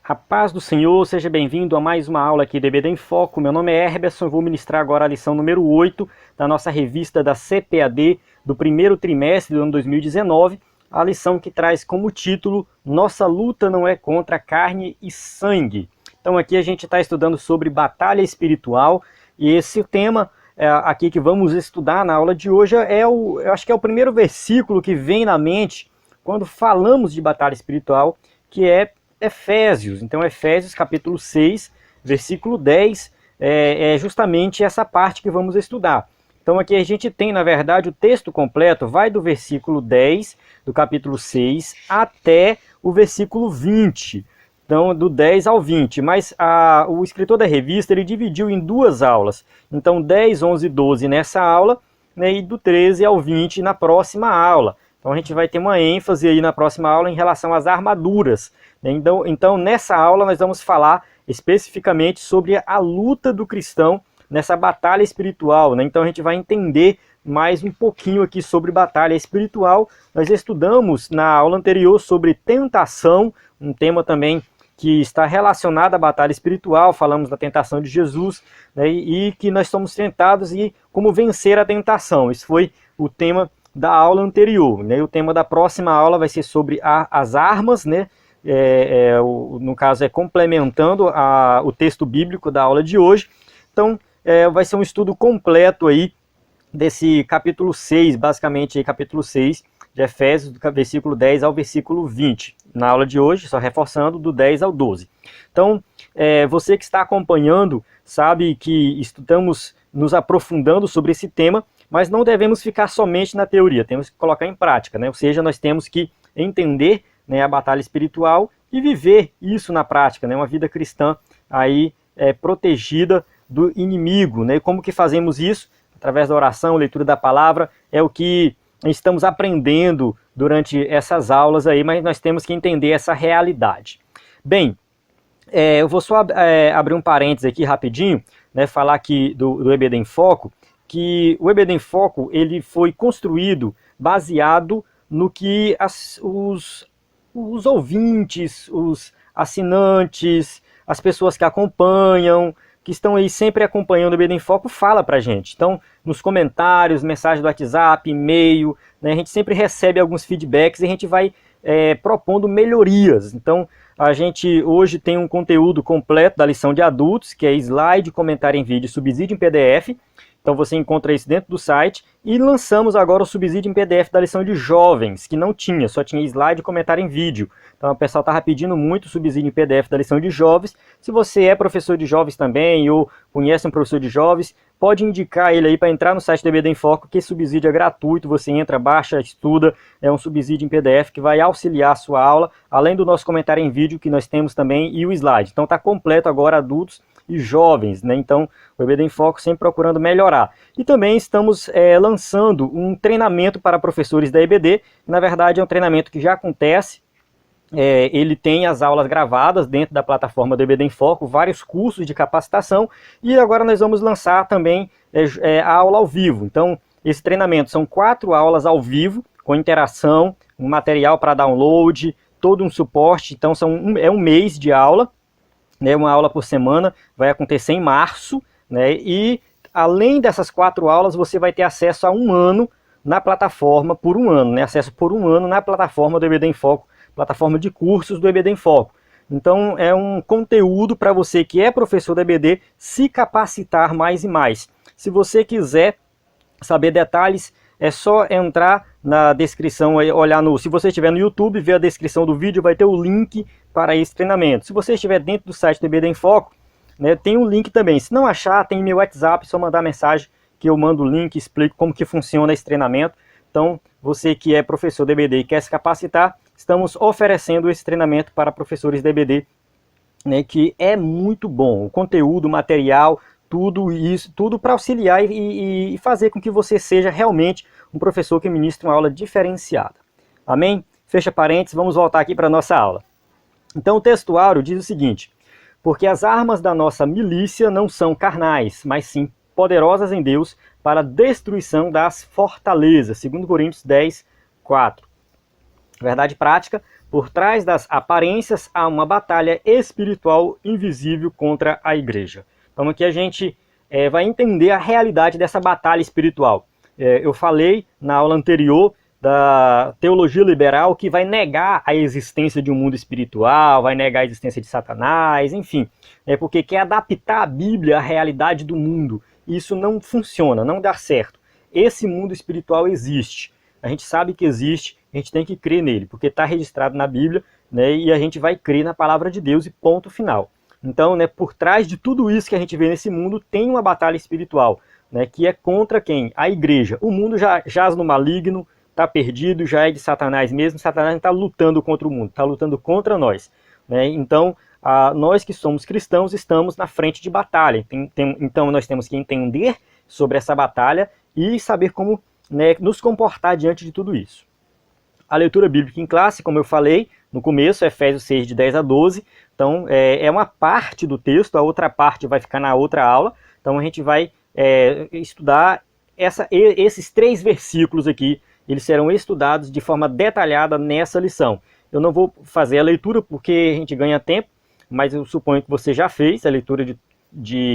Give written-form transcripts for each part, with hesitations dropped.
A paz do Senhor, seja bem-vindo a mais uma aula aqui do EBD em Foco. Meu nome é Herberson, eu vou ministrar agora a lição número 8 da nossa revista da CPAD do primeiro trimestre do ano 2019, a lição que traz como título Nossa luta não é contra carne e sangue. Então aqui a gente está estudando sobre batalha espiritual e esse tema aqui que vamos estudar na aula de hoje eu acho que é o primeiro versículo que vem na mente quando falamos de batalha espiritual, que é Efésios. Então Efésios capítulo 6, versículo 10, é justamente essa parte que vamos estudar. Então aqui a gente tem, na verdade, o texto completo, vai do versículo 10 do capítulo 6 até o versículo 20. Então, do 10 ao 20, mas o escritor da revista, ele dividiu em duas aulas. Então, 10, 11 e 12 nessa aula, né, e do 13 ao 20 na próxima aula. Então, a gente vai ter uma ênfase aí na próxima aula em relação às armaduras. Então, nessa aula, nós vamos falar especificamente sobre a luta do cristão nessa batalha espiritual, né? Então, a gente vai entender mais um pouquinho aqui sobre batalha espiritual. Nós estudamos na aula anterior sobre tentação, um tema também que está relacionado à batalha espiritual. Falamos da tentação de Jesus, né, e que nós somos tentados e como vencer a tentação. Isso foi o tema da aula anterior, né? E o tema da próxima aula vai ser sobre as armas, né? No caso, complementando o texto bíblico da aula de hoje. Então, vai ser um estudo completo aí desse capítulo 6, basicamente aí, capítulo 6 de Efésios, do versículo 10 ao versículo 20. Na aula de hoje, só reforçando, do 10 ao 12. Então, você que está acompanhando, sabe que estamos nos aprofundando sobre esse tema, mas não devemos ficar somente na teoria, temos que colocar em prática, né? Ou seja, nós temos que entender, né, a batalha espiritual e viver isso na prática, né? Uma vida cristã aí protegida do inimigo, né? E como que fazemos isso? Através da oração, leitura da palavra, é o que estamos aprendendo durante essas aulas aí, mas nós temos que entender essa realidade. Bem, eu vou só abrir um parênteses aqui rapidinho, né, falar aqui do EBD em Foco, que o EBD em Foco ele foi construído baseado no que os ouvintes, os assinantes, as pessoas que acompanham, que estão aí sempre acompanhando o EBD em Foco, fala pra gente. Então, nos comentários, mensagem do WhatsApp, e-mail, né, a gente sempre recebe alguns feedbacks e a gente vai propondo melhorias. Então, a gente hoje tem um conteúdo completo da lição de adultos, que é slide, comentário em vídeo, subsídio em PDF. Então você encontra isso dentro do site. E lançamos agora o subsídio em PDF da lição de jovens, que não tinha, só tinha slide e comentário em vídeo. Então o pessoal estava pedindo muito o subsídio em PDF da lição de jovens. Se você é professor de jovens também, ou conhece um professor de jovens, pode indicar ele aí para entrar no site do EBD em Foco, que esse subsídio é gratuito, você entra, baixa, estuda, é um subsídio em PDF que vai auxiliar a sua aula, além do nosso comentário em vídeo que nós temos também e o slide. Então está completo agora, adultos e jovens, né? Então o EBD em Foco sempre procurando melhorar. E também estamos lançando um treinamento para professores da EBD, na verdade é um treinamento que já acontece. Ele tem as aulas gravadas dentro da plataforma do EBD em Foco, vários cursos de capacitação, e agora nós vamos lançar também a aula ao vivo. Então, esse treinamento são 4 aulas ao vivo, com interação, um material para download, todo um suporte. Então, é um mês de aula, né, uma aula por semana, vai acontecer em março, né, e além dessas 4 aulas, você vai ter acesso a um ano na plataforma, por um ano, né, acesso por um ano na plataforma do EBD em Foco, plataforma de cursos do EBD em Foco. Então é um conteúdo para você que é professor do EBD se capacitar mais e mais. Se você quiser saber detalhes, é só entrar na descrição, olhar se você estiver no YouTube, ver a descrição do vídeo, vai ter o link para esse treinamento. Se você estiver dentro do site do EBD em Foco, né, tem um link também. Se não achar, tem meu WhatsApp, é só mandar mensagem que eu mando o link, explico como que funciona esse treinamento. Então, você que é professor de EBD e quer se capacitar, estamos oferecendo esse treinamento para professores de EBD, né, que é muito bom. O conteúdo, o material, tudo isso, tudo para auxiliar e fazer com que você seja realmente um professor que ministra uma aula diferenciada. Amém? Fecha parênteses, vamos voltar aqui para a nossa aula. Então o textuário diz o seguinte: porque as armas da nossa milícia não são carnais, mas sim poderosas em Deus para a destruição das fortalezas. 2 Coríntios 10, 4. Verdade prática, por trás das aparências há uma batalha espiritual invisível contra a igreja. Então aqui a gente vai entender a realidade dessa batalha espiritual. Eu falei na aula anterior da teologia liberal que vai negar a existência de um mundo espiritual, vai negar a existência de Satanás, enfim, porque quer adaptar a Bíblia à realidade do mundo. Isso não funciona, não dá certo. Esse mundo espiritual existe. A gente sabe que existe, a gente tem que crer nele, porque está registrado na Bíblia, né, e a gente vai crer na palavra de Deus e ponto final. Então, né, por trás de tudo isso que a gente vê nesse mundo, tem uma batalha espiritual, né, que é contra quem? A igreja. O mundo já jaz no maligno, está perdido, já é de Satanás mesmo. Satanás está lutando contra o mundo, está lutando contra nós. Né? Então, nós que somos cristãos estamos na frente de batalha. Então, nós temos que entender sobre essa batalha e saber como, né, nos comportar diante de tudo isso. A leitura bíblica em classe, como eu falei no começo, Efésios 6, de 10 a 12. Então, é uma parte do texto, a outra parte vai ficar na outra aula. Então, a gente vai estudar esses 3 versículos aqui. Eles serão estudados de forma detalhada nessa lição. Eu não vou fazer a leitura porque a gente ganha tempo, mas eu suponho que você já fez a leitura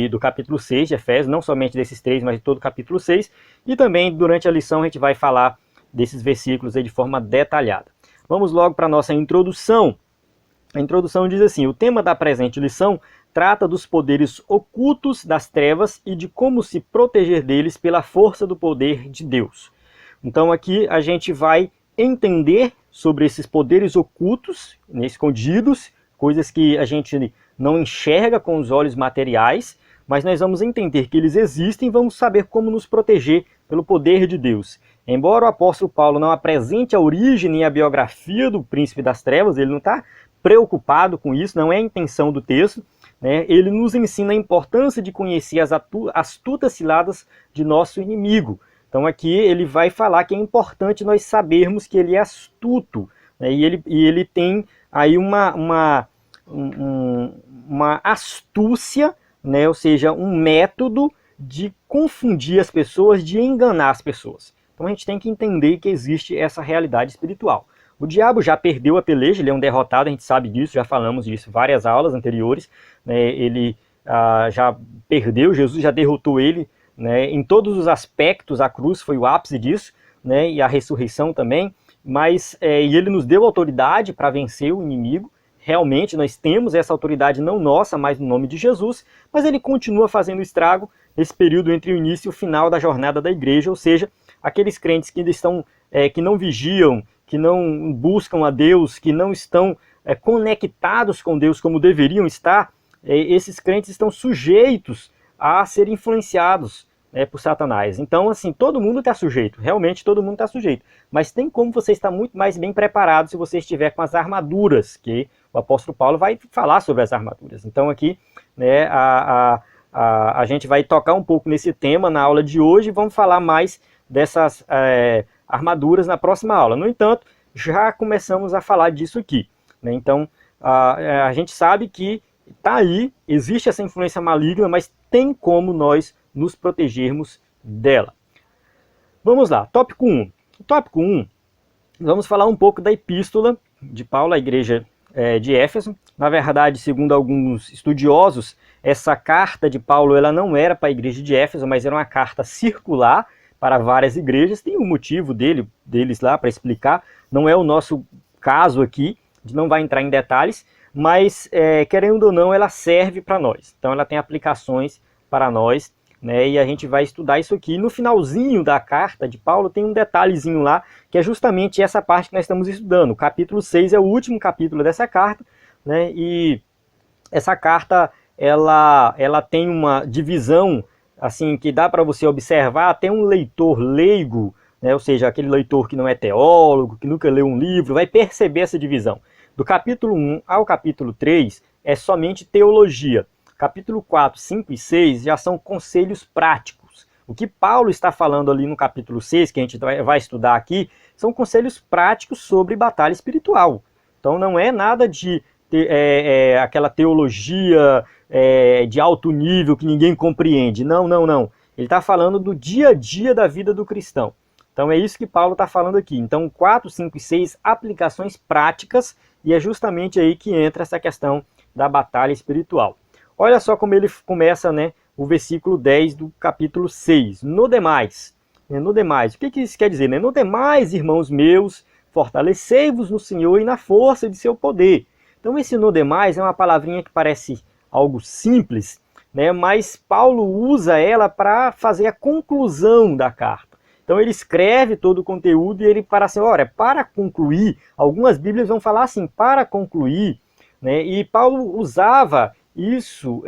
do capítulo 6 de Efésios, não somente desses 3, mas de todo o capítulo 6. E também, durante a lição, a gente vai falar desses versículos aí de forma detalhada. Vamos logo para a nossa introdução. A introdução diz assim: o tema da presente lição trata dos poderes ocultos das trevas e de como se proteger deles pela força do poder de Deus. Então aqui a gente vai entender sobre esses poderes ocultos, escondidos, coisas que a gente não enxerga com os olhos materiais, mas nós vamos entender que eles existem e vamos saber como nos proteger pelo poder de Deus. Embora o apóstolo Paulo não apresente a origem nem a biografia do príncipe das trevas, ele não está preocupado com isso, não é a intenção do texto, né? Ele nos ensina a importância de conhecer as astutas ciladas de nosso inimigo. Então aqui ele vai falar que é importante nós sabermos que ele é astuto, né? E ele tem aí uma astúcia, né? Ou seja, um método de confundir as pessoas, de enganar as pessoas. Então a gente tem que entender que existe essa realidade espiritual. O diabo já perdeu a peleja, ele é um derrotado, a gente sabe disso, já falamos disso em várias aulas anteriores, né? Ele já perdeu, Jesus já derrotou ele, né, em todos os aspectos. A cruz foi o ápice disso, né, e a ressurreição também, mas e ele nos deu autoridade para vencer o inimigo. Realmente nós temos essa autoridade, não nossa, mas no nome de Jesus, mas ele continua fazendo estrago nesse período entre o início e o final da jornada da igreja, ou seja, aqueles crentes que estão, que não vigiam, que não buscam a Deus, que não estão conectados com Deus como deveriam estar, esses crentes estão sujeitos a serem influenciados por Satanás. Então, assim, todo mundo está sujeito, realmente todo mundo está sujeito. Mas tem como você estar muito mais bem preparado se você estiver com as armaduras, que o apóstolo Paulo vai falar sobre as armaduras. Então aqui, né, a gente vai tocar um pouco nesse tema na aula de hoje e vamos falar mais dessas armaduras na próxima aula. No entanto, já começamos a falar disso aqui, né? Então, a gente sabe que está aí, existe essa influência maligna, mas tem como nós nos protegermos dela. Vamos lá, tópico 1. Tópico 1, vamos falar um pouco da epístola de Paulo à igreja de Éfeso. Na verdade, segundo alguns estudiosos, essa carta de Paulo ela não era para a igreja de Éfeso, mas era uma carta circular para várias igrejas. Tem um motivo deles lá para explicar, não é o nosso caso aqui, a gente não vai entrar em detalhes, mas querendo ou não, ela serve para nós. Então ela tem aplicações para nós, né? E a gente vai estudar isso aqui. No finalzinho da carta de Paulo tem um detalhezinho lá, que é justamente essa parte que nós estamos estudando. O capítulo 6 é o último capítulo dessa carta, né? E essa carta ela tem uma divisão assim que dá para você observar até um leitor leigo, né? Ou seja, aquele leitor que não é teólogo, que nunca leu um livro, vai perceber essa divisão. Do capítulo 1 ao capítulo 3 é somente teologia. Capítulo 4, 5 e 6 já são conselhos práticos. O que Paulo está falando ali no capítulo 6, que a gente vai estudar aqui, são conselhos práticos sobre batalha espiritual. Então não é nada de aquela teologia de alto nível que ninguém compreende. Não, não, não. Ele está falando do dia a dia da vida do cristão. Então é isso que Paulo está falando aqui. Então 4, 5 e 6, aplicações práticas, e é justamente aí que entra essa questão da batalha espiritual. Olha só como ele começa, né, o versículo 10 do capítulo 6. No demais. No demais. O que isso quer dizer? No demais, irmãos meus, fortalecei-vos no Senhor e na força de seu poder. Então esse no demais é uma palavrinha que parece algo simples, né, mas Paulo usa ela para fazer a conclusão da carta. Então ele escreve todo o conteúdo e ele para assim, olha, para concluir, algumas bíblias vão falar assim, para concluir, né, e Paulo usava isso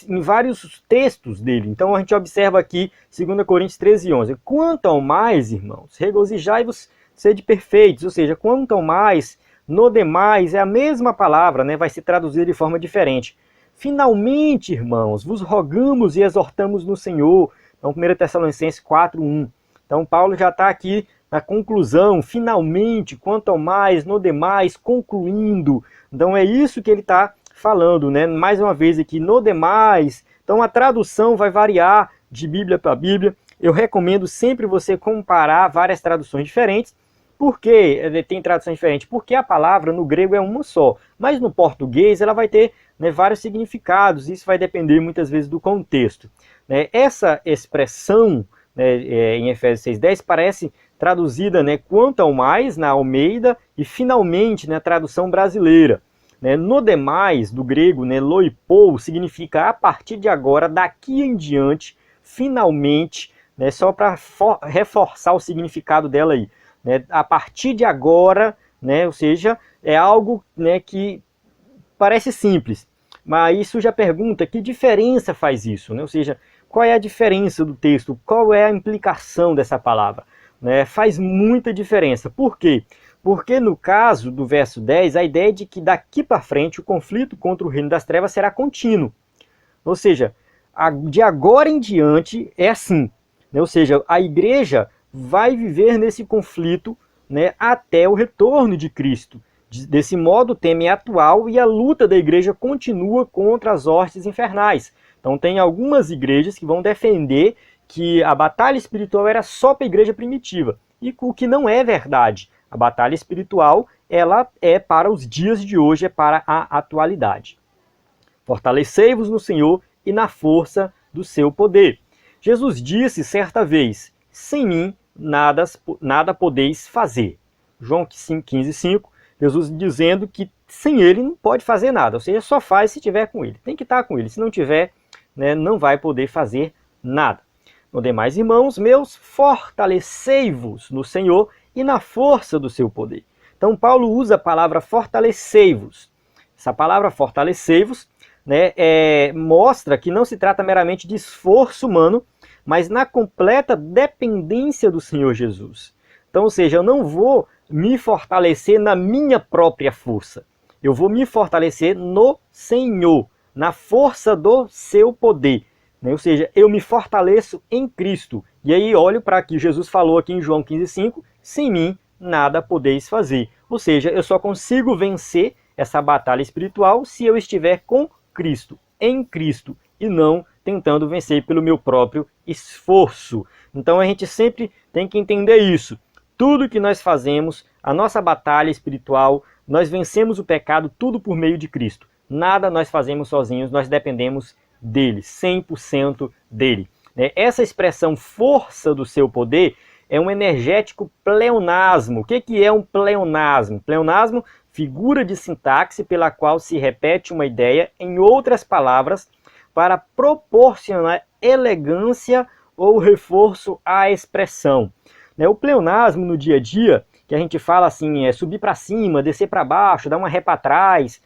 em vários textos dele. Então a gente observa aqui 2 Coríntios 13:11. Quanto ao mais, irmãos, regozijai-vos, sede perfeitos, ou seja, quanto ao mais, no demais, é a mesma palavra, né, vai se traduzir de forma diferente. Finalmente, irmãos, vos rogamos e exortamos no Senhor. Então 1 Tessalonicenses 4:1. Então Paulo já está aqui na conclusão, finalmente, quanto ao mais, no demais, concluindo. Então é isso que ele está falando, né? Mais uma vez aqui, no demais. Então a tradução vai variar de Bíblia para Bíblia. Eu recomendo sempre você comparar várias traduções diferentes. Por que tem tradução diferente? Porque a palavra no grego é uma só, mas no português ela vai ter, né, vários significados. Isso vai depender muitas vezes do contexto. Essa expressão, né, em Efésios 6:10 parece traduzida, né, quanto ao mais na Almeida e finalmente na tradução brasileira. No demais, do grego, né, loipou, significa a partir de agora, daqui em diante, finalmente, né, só para reforçar o significado dela aí. Né, a partir de agora, né, ou seja, é algo, né, que parece simples, mas isso já pergunta que diferença faz isso, né? Ou seja, qual é a diferença do texto, qual é a implicação dessa palavra? Né? Faz muita diferença. Por quê? Porque no caso do verso 10, a ideia é de que daqui para frente o conflito contra o reino das trevas será contínuo. Ou seja, de agora em diante é assim. Né? Ou seja, a igreja vai viver nesse conflito, né, até o retorno de Cristo. Desse modo, o tema é atual e a luta da igreja continua contra as hostes infernais. Então tem algumas igrejas que vão defender que a batalha espiritual era só para a igreja primitiva. E o que não é verdade. A batalha espiritual, ela é para os dias de hoje, é para a atualidade. Fortalecei-vos no Senhor e na força do seu poder. Jesus disse certa vez, sem mim nada podeis fazer. João 15:5, Jesus dizendo que sem ele não pode fazer nada, ou seja, só faz se tiver com ele. Tem que estar com ele, se não tiver, né, não vai poder fazer nada. No demais, irmãos meus, fortalecei-vos no Senhor e na força do seu poder. Então Paulo usa a palavra fortalecei-vos. Essa palavra fortalecei-vos, né, mostra que não se trata meramente de esforço humano, mas na completa dependência do Senhor Jesus. Então, ou seja, eu não vou me fortalecer na minha própria força. Eu vou me fortalecer no Senhor, na força do seu poder. Ou seja, eu me fortaleço em Cristo. E aí olho para o que Jesus falou aqui em João 15:5, sem mim nada podeis fazer. Ou seja, eu só consigo vencer essa batalha espiritual se eu estiver com Cristo, em Cristo, e não tentando vencer pelo meu próprio esforço. Então a gente sempre tem que entender isso. Tudo que nós fazemos, a nossa batalha espiritual, nós vencemos o pecado tudo por meio de Cristo. Nada nós fazemos sozinhos, nós dependemos dele, 100% dele. Essa expressão força do seu poder é um energético pleonasmo. O que é um pleonasmo? Pleonasmo, figura de sintaxe pela qual se repete uma ideia em outras palavras para proporcionar elegância ou reforço à expressão. O pleonasmo no dia a dia, que a gente fala assim, é subir para cima, descer para baixo, dar uma ré para trás,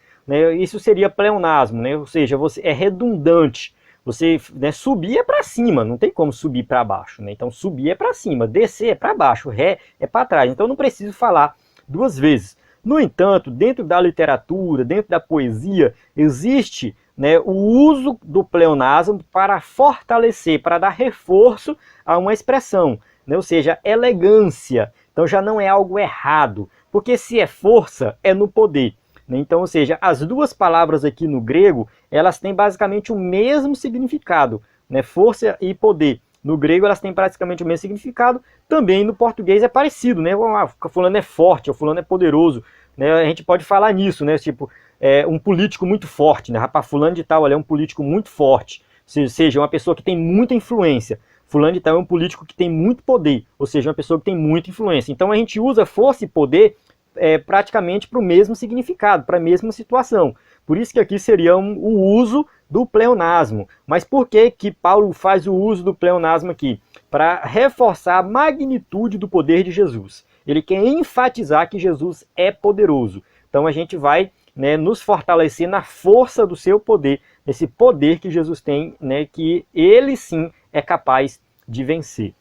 isso seria pleonasmo, ou seja, é redundante. Você, subir é para cima, não tem como subir para baixo. Então subir é para cima, descer é para baixo, ré é para trás. Então não preciso falar duas vezes. No entanto, dentro da literatura, dentro da poesia, existe o uso do pleonasmo para fortalecer, para dar reforço a uma expressão, ou seja, elegância. Então já não é algo errado, porque se é força, é no poder. Então, ou seja, as duas palavras aqui no grego, elas têm basicamente o mesmo significado, força e poder. no grego elas têm praticamente o mesmo significado, também no português é parecido, né? Fulano é forte, ou fulano é poderoso, né? A gente pode falar nisso, né? Tipo, um político muito forte, né? Rapaz, fulano de tal, ele é um político muito forte, ou seja, uma pessoa que tem muita influência. Fulano de tal é um político que tem muito poder, ou seja, uma pessoa que tem muita influência. Então a gente usa força e poder praticamente para o mesmo significado, para a mesma situação. Por isso que aqui seria o uso do pleonasmo. Mas por que que Paulo faz o uso do pleonasmo aqui? Para reforçar a magnitude do poder de Jesus. Ele quer enfatizar que Jesus é poderoso. Então a gente vai, né, nos fortalecer na força do seu poder, nesse poder que Jesus tem, né, que ele sim é capaz de vencer.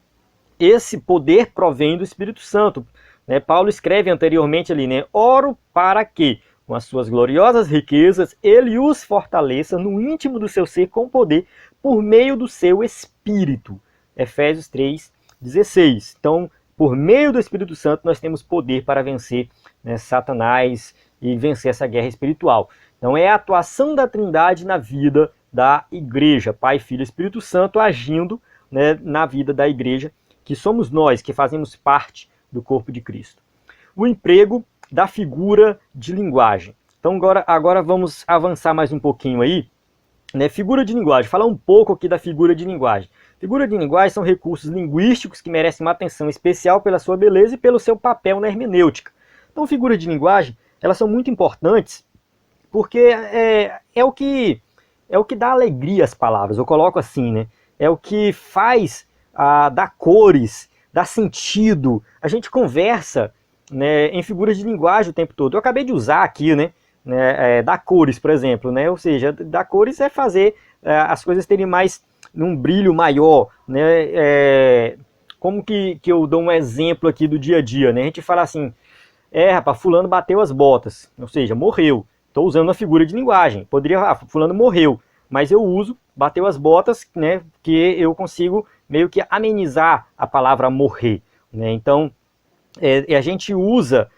Esse poder provém do Espírito Santo. Né? Paulo escreve anteriormente ali, né? Oro para que, com as suas gloriosas riquezas, ele os fortaleça no íntimo do seu ser com poder, por meio do seu Espírito. Efésios 3:16. Então, por meio do Espírito Santo, nós temos poder para vencer, né, Satanás e vencer essa guerra espiritual. Então, é a atuação da Trindade na vida da igreja, Pai, Filho e Espírito Santo, agindo, né, na vida da igreja, que somos nós, que fazemos parte do corpo de Cristo. O emprego da figura de linguagem. Então agora vamos avançar mais um pouquinho aí, né? Figura de linguagem, falar um pouco aqui da figura de linguagem. Figura de linguagem são recursos linguísticos que merecem uma atenção especial pela sua beleza e pelo seu papel na hermenêutica. Então figuras de linguagem, elas são muito importantes porque é o que dá alegria às palavras, eu coloco assim, né? É o que faz dar cores, dar sentido. A gente conversa, né, em figuras de linguagem o tempo todo. Eu acabei de usar aqui, né, dar cores, por exemplo, né? Ou seja, dar cores é fazer as coisas terem mais um brilho maior, né? Como que eu dou um exemplo aqui do dia a dia, né? A gente fala assim, rapaz, fulano bateu as botas, ou seja, morreu. Estou usando uma figura de linguagem. Poderia, fulano morreu, mas eu uso bateu as botas, né, que eu consigo meio que amenizar a palavra morrer, né? Então, a gente usa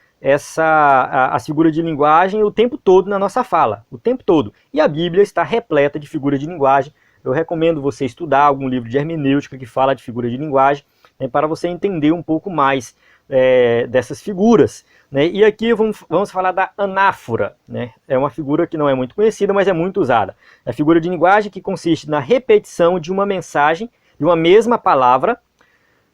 a figura de linguagem o tempo todo na nossa fala, o tempo todo. E a Bíblia está repleta de figuras de linguagem. Eu recomendo você estudar algum livro de hermenêutica que fala de figura de linguagem, né, para você entender um pouco mais dessas figuras. Né? E aqui vamos falar da anáfora. Né? É uma figura que não é muito conhecida, mas é muito usada. É a figura de linguagem que consiste na repetição de uma mensagem, de uma mesma palavra,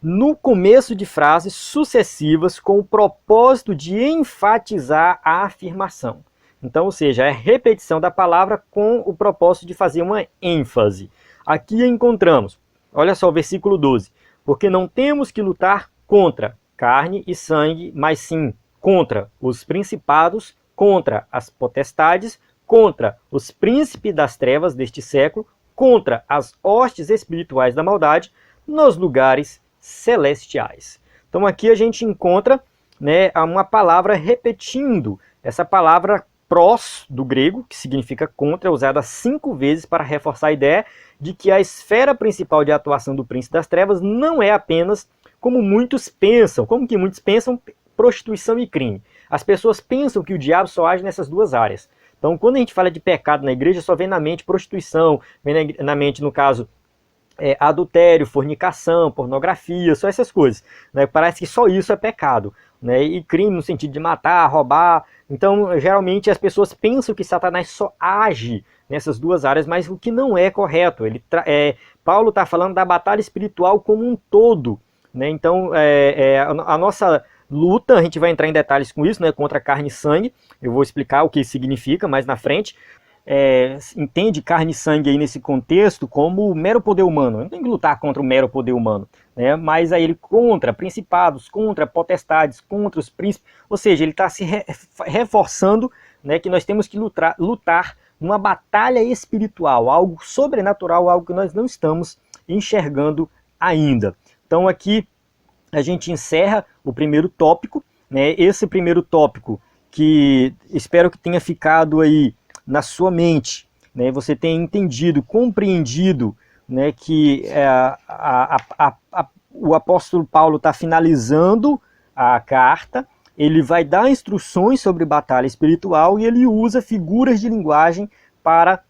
no começo de frases sucessivas com o propósito de enfatizar a afirmação. Então, ou seja, é a repetição da palavra com o propósito de fazer uma ênfase. Aqui encontramos, olha só o versículo 12. Porque não temos que lutar contra carne e sangue, mas sim contra os principados, contra as potestades, contra os príncipes das trevas deste século, contra as hostes espirituais da maldade nos lugares celestiais. Então aqui a gente encontra, né, uma palavra repetindo, essa palavra pros, do grego, que significa contra, usada 5 vezes para reforçar a ideia de que a esfera principal de atuação do príncipe das trevas não é apenas como muitos pensam, prostituição e crime. As pessoas pensam que o diabo só age nessas duas áreas. Então quando a gente fala de pecado na igreja, só vem na mente prostituição, vem na mente, no caso, adultério, fornicação, pornografia, só essas coisas. Né? Parece que só isso é pecado. Né? E crime no sentido de matar, roubar. Então, geralmente, as pessoas pensam que Satanás só age nessas duas áreas, mas o que não é correto. Paulo está falando da batalha espiritual como um todo. Né? Então, a nossa luta, a gente vai entrar em detalhes com isso, né? Contra carne e sangue. Eu vou explicar o que isso significa mais na frente. Entende carne e sangue aí nesse contexto como mero poder humano. Não tem que lutar contra o mero poder humano, né? Mas aí ele contra principados, contra potestades, contra os príncipes, ou seja, ele está se reforçando, né, que nós temos que lutar numa batalha espiritual, algo sobrenatural, algo que nós não estamos enxergando ainda. Então aqui a gente encerra o primeiro tópico, né? Esse primeiro tópico que espero que tenha ficado aí na sua mente, né, você tenha entendido, compreendido, né, que o apóstolo Paulo está finalizando a carta, ele vai dar instruções sobre batalha espiritual e ele usa figuras de linguagem para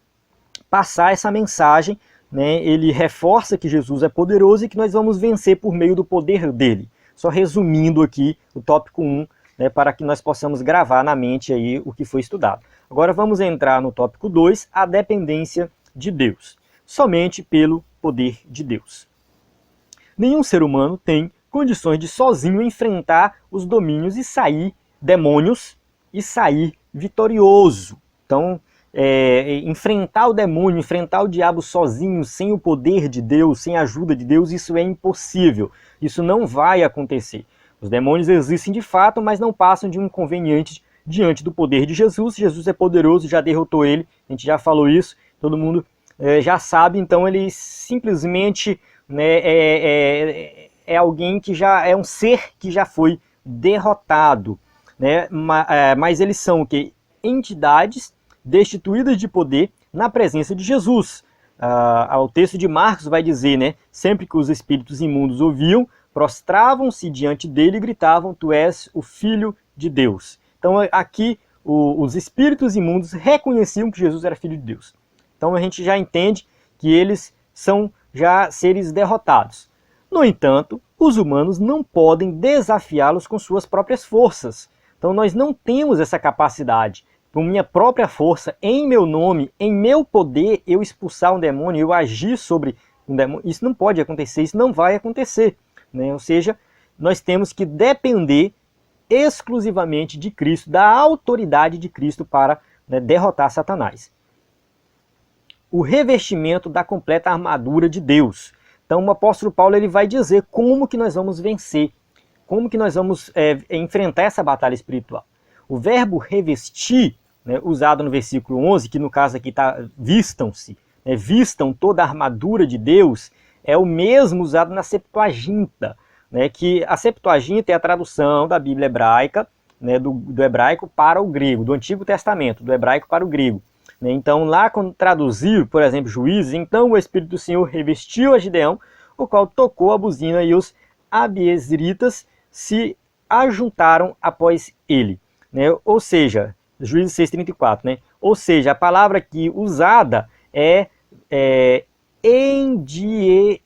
passar essa mensagem, né, ele reforça que Jesus é poderoso e que nós vamos vencer por meio do poder dele. Só resumindo aqui o tópico 1, né, para que nós possamos gravar na mente aí o que foi estudado. Agora vamos entrar no tópico 2, a dependência de Deus, somente pelo poder de Deus. Nenhum ser humano tem condições de sozinho enfrentar os domínios e sair demônios e sair vitorioso. Então, enfrentar o demônio, enfrentar o diabo sozinho, sem o poder de Deus, sem a ajuda de Deus, isso é impossível. Isso não vai acontecer. Os demônios existem de fato, mas não passam de um inconveniente diante do poder de Jesus. Jesus é poderoso, já derrotou ele, a gente já falou isso, todo mundo já sabe, então ele simplesmente, né, é alguém que já é um ser que já foi derrotado, né? Mas eles são o quê? Entidades destituídas de poder na presença de Jesus. O texto de Marcos vai dizer, né, sempre que os espíritos imundos ouviam, prostravam-se diante dele e gritavam: tu és o Filho de Deus. Então aqui os espíritos imundos reconheciam que Jesus era Filho de Deus. Então a gente já entende que eles são já seres derrotados. No entanto, os humanos não podem desafiá-los com suas próprias forças. Então nós não temos essa capacidade. Com minha própria força, em meu nome, em meu poder, eu expulsar um demônio, eu agir sobre um demônio. Isso não pode acontecer, isso não vai acontecer, né? Ou seja, nós temos que depender exclusivamente de Cristo, da autoridade de Cristo para, né, derrotar Satanás. O revestimento da completa armadura de Deus. Então o apóstolo Paulo ele vai dizer como que nós vamos vencer, como que nós vamos enfrentar essa batalha espiritual. O verbo revestir, né, usado no versículo 11, que no caso aqui está vistam-se, né, vistam toda a armadura de Deus, é o mesmo usado na Septuaginta, né, que a Septuaginta é a tradução da Bíblia hebraica, né, do hebraico para o grego, do Antigo Testamento, do hebraico para o grego. Né. Então lá quando traduziram, por exemplo, Juízes, então o Espírito do Senhor revestiu a Gideão, o qual tocou a buzina e os abiezritas se ajuntaram após ele. Né? Ou seja, Juízes 6,34, né? Ou seja, a palavra aqui usada é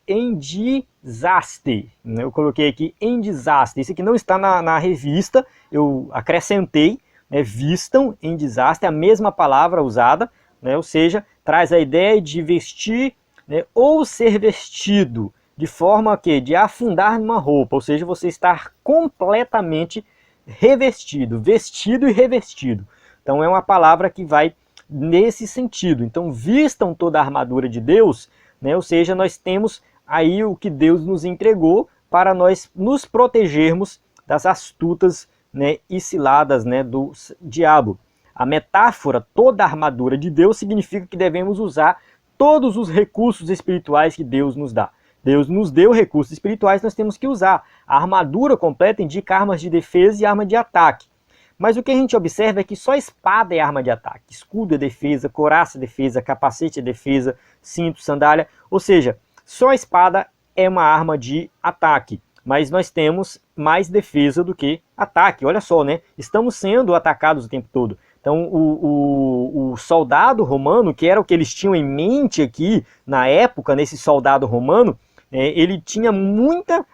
endizaste. Né? Eu coloquei aqui endizaste. Isso aqui não está na revista, eu acrescentei, né? Vistam, endizaste, a mesma palavra usada, né? Ou seja, traz a ideia de vestir, né? Ou ser vestido, de forma que de afundar numa roupa, ou seja, você estar completamente revestido, vestido e revestido. Então é uma palavra que vai nesse sentido. Então vistam toda a armadura de Deus, né? Ou seja, nós temos aí o que Deus nos entregou para nós nos protegermos das astutas, né, e ciladas, né, do diabo. A metáfora toda a armadura de Deus significa que devemos usar todos os recursos espirituais que Deus nos dá. Deus nos deu recursos espirituais, nós temos que usar. A armadura completa indica armas de defesa e arma de ataque. Mas o que a gente observa é que só espada é arma de ataque. Escudo é defesa, couraça é defesa, capacete é defesa, cinto, sandália. Ou seja, só a espada é uma arma de ataque. Mas nós temos mais defesa do que ataque. Olha só, né? Estamos sendo atacados o tempo todo. Então o soldado romano, que era o que eles tinham em mente aqui na época, nesse soldado romano, ele tinha muita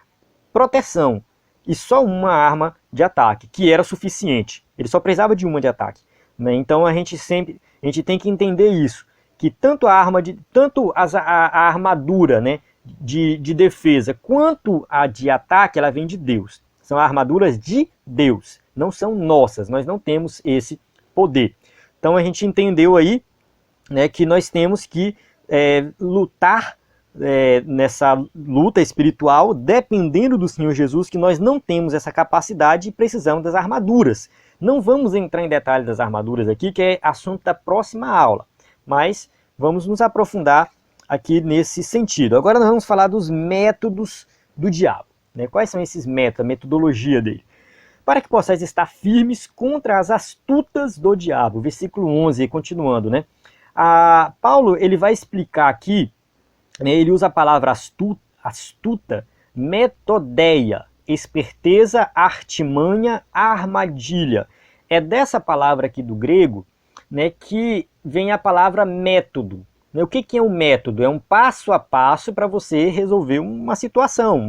proteção e só uma arma de ataque, que era suficiente. Ele só precisava de uma de ataque. Né? Então a gente tem que entender isso, que tanto a armadura, né, de defesa quanto a de ataque, ela vem de Deus. São armaduras de Deus, não são nossas. Nós não temos esse poder. Então a gente entendeu aí, né, que nós temos que lutar nessa luta espiritual, dependendo do Senhor Jesus, que nós não temos essa capacidade e precisamos das armaduras. Não vamos entrar em detalhes das armaduras aqui, que é assunto da próxima aula, mas vamos nos aprofundar aqui nesse sentido. Agora nós vamos falar dos métodos do diabo. Né? Quais são esses métodos, a metodologia dele? Para que possais estar firmes contra as astutas do diabo. Versículo 11, continuando, né? Paulo ele vai explicar aqui, né, ele usa a palavra astuta, metodeia, esperteza, artimanha, armadilha. É dessa palavra aqui do grego, né, que vem a palavra método. O que é um método? É um passo a passo para você resolver uma situação.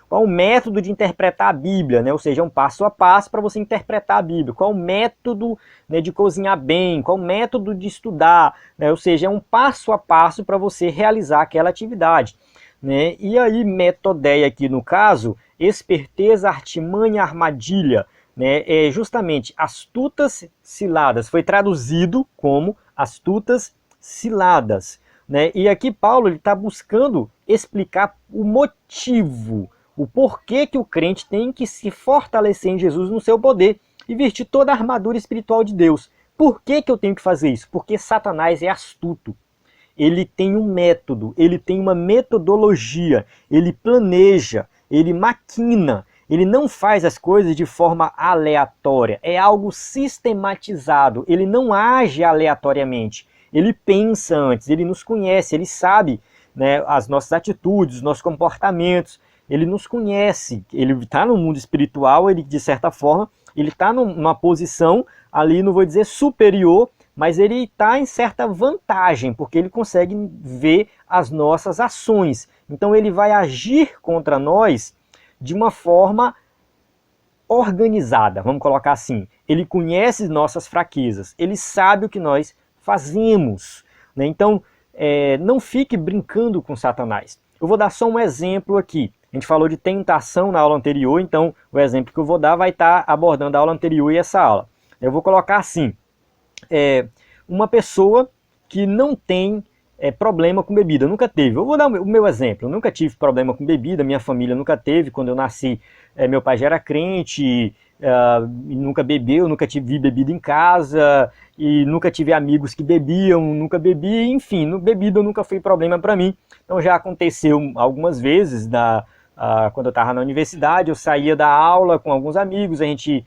Qual o método de interpretar a Bíblia? Ou seja, é um passo a passo para você interpretar a Bíblia. Qual o método, de cozinhar bem? Qual o método de estudar? Ou seja, é um passo a passo para você realizar aquela atividade. E aí, metodeia aqui no caso, esperteza, artimanha, armadilha. É justamente astutas ciladas. Foi traduzido como astutas ciladas. E aqui Paulo está buscando explicar o motivo, o porquê que o crente tem que se fortalecer em Jesus no seu poder e vestir toda a armadura espiritual de Deus. Por que eu tenho que fazer isso? Porque Satanás é astuto. Ele tem um método, ele tem uma metodologia, ele planeja, ele maquina, ele não faz as coisas de forma aleatória, é algo sistematizado, ele não age aleatoriamente, ele pensa antes, ele nos conhece, ele sabe, as nossas atitudes, os nossos comportamentos, ele nos conhece, ele está no mundo espiritual, ele de certa forma, ele está numa posição ali, não vou dizer superior, mas ele está em certa vantagem, porque ele consegue ver as nossas ações. Então ele vai agir contra nós de uma forma organizada, vamos colocar assim. Ele conhece nossas fraquezas, ele sabe o que nós fazemos. Então, não fique brincando com Satanás. Eu vou dar só um exemplo aqui. A gente falou de tentação na aula anterior, então o exemplo que eu vou dar vai estar abordando a aula anterior e essa aula. Eu vou colocar assim. Uma pessoa que não tem problema com bebida, nunca teve. Eu vou dar o meu exemplo, eu nunca tive problema com bebida, minha família nunca teve. Quando eu nasci, meu pai já era crente, nunca bebeu, nunca vi bebida em casa, e nunca tive amigos que bebiam, nunca bebi, enfim, bebida nunca foi problema para mim. Então já aconteceu algumas vezes, quando eu estava na universidade, eu saía da aula com alguns amigos, a gente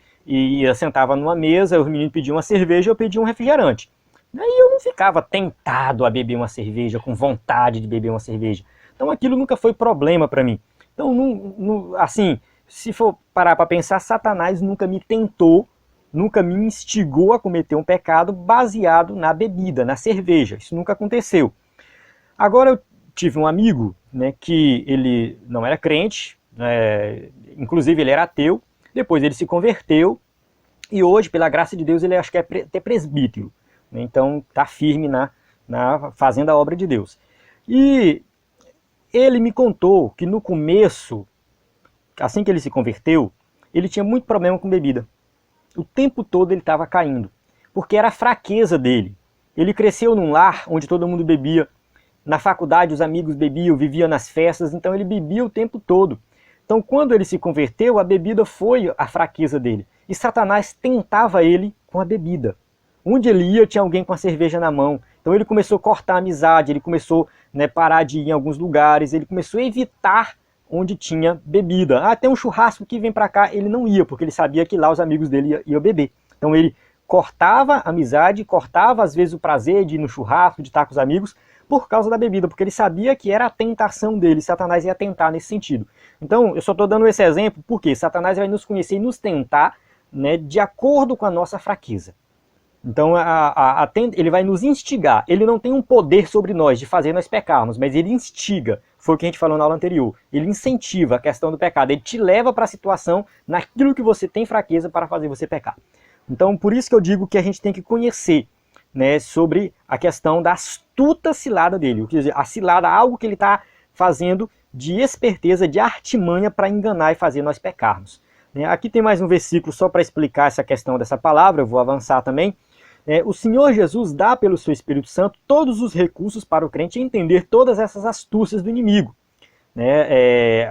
sentava numa mesa, os meninos pediam uma cerveja, eu pedia um refrigerante. Aí eu não ficava tentado a beber uma cerveja, com vontade de beber uma cerveja. Então aquilo nunca foi problema para mim. Então, assim, se for parar para pensar, Satanás nunca me tentou, nunca me instigou a cometer um pecado baseado na bebida, na cerveja. Isso nunca aconteceu. Agora eu tive um amigo, que ele não era crente, inclusive ele era ateu. Depois ele se converteu e hoje, pela graça de Deus, ele acho que é até presbítero. Então está firme fazendo a obra de Deus. E ele me contou que no começo, assim que ele se converteu, ele tinha muito problema com bebida. O tempo todo ele estava caindo, porque era a fraqueza dele. Ele cresceu num lar onde todo mundo bebia. Na faculdade os amigos bebiam, vivia nas festas, então ele bebia o tempo todo. Então quando ele se converteu, a bebida foi a fraqueza dele. E Satanás tentava ele com a bebida. Onde ele ia, tinha alguém com a cerveja na mão. Então ele começou a cortar a amizade, ele começou a parar de ir em alguns lugares, ele começou a evitar onde tinha bebida. Tem um churrasco que vem para cá, ele não ia, porque ele sabia que lá os amigos dele iam beber. Então ele cortava a amizade, cortava às vezes o prazer de ir no churrasco, de estar com os amigos, por causa da bebida, porque ele sabia que era a tentação dele, Satanás ia tentar nesse sentido. Então eu só estou dando esse exemplo porque Satanás vai nos conhecer e nos tentar, de acordo com a nossa fraqueza. Então ele vai nos instigar. Ele não tem um poder sobre nós de fazer nós pecarmos, mas ele instiga. Foi o que a gente falou na aula anterior. Ele incentiva a questão do pecado. Ele te leva para a situação naquilo que você tem fraqueza para fazer você pecar. Então por isso que eu digo que a gente tem que conhecer, sobre a questão da astuta cilada dele. Quer dizer, a cilada, algo que ele está fazendo de esperteza, de artimanha para enganar e fazer nós pecarmos. Aqui tem mais um versículo só para explicar essa questão dessa palavra, eu vou avançar também. O Senhor Jesus dá pelo seu Espírito Santo todos os recursos para o crente entender todas essas astúcias do inimigo.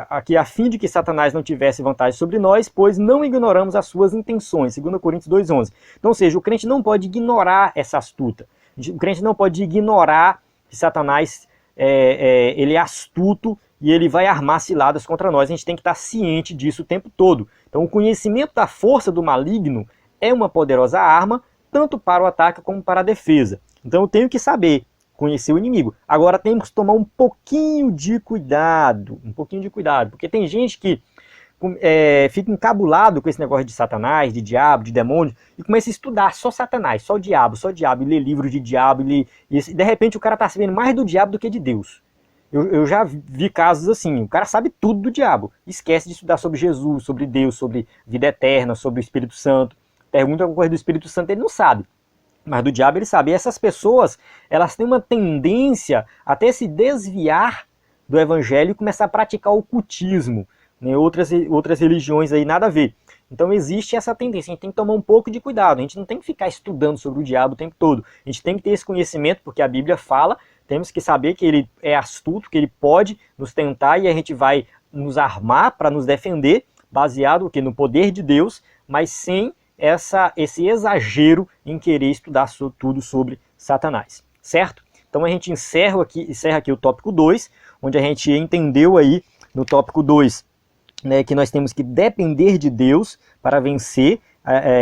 Aqui a fim de que Satanás não tivesse vantagem sobre nós, pois não ignoramos as suas intenções, 2 Coríntios 2,11. Então, ou seja, o crente não pode ignorar essa astuta. O crente não pode ignorar que Satanás ele é astuto e ele vai armar ciladas contra nós. A gente tem que estar ciente disso o tempo todo. Então, o conhecimento da força do maligno é uma poderosa arma, tanto para o ataque como para a defesa. Então eu tenho que saber, conhecer o inimigo. Agora temos que tomar um pouquinho de cuidado, porque tem gente que fica encabulado com esse negócio de Satanás, de diabo, de demônio, e começa a estudar só Satanás, só diabo, e lê livro de diabo, e de repente o cara está sabendo mais do diabo do que de Deus. Eu já vi casos assim, o cara sabe tudo do diabo, esquece de estudar sobre Jesus, sobre Deus, sobre vida eterna, sobre o Espírito Santo. Pergunta alguma coisa do Espírito Santo, ele não sabe. Mas do diabo ele sabe. E essas pessoas, elas têm uma tendência até se desviar do evangelho e começar a praticar o ocultismo, né? Outras religiões aí, nada a ver. Então existe essa tendência, a gente tem que tomar um pouco de cuidado, a gente não tem que ficar estudando sobre o diabo o tempo todo. A gente tem que ter esse conhecimento, porque a Bíblia fala, temos que saber que ele é astuto, que ele pode nos tentar e a gente vai nos armar para nos defender, baseado no poder de Deus, mas sem esse exagero em querer estudar tudo sobre Satanás, certo? Então a gente encerra aqui o tópico 2, onde a gente entendeu aí no tópico 2, né, que nós temos que depender de Deus para vencer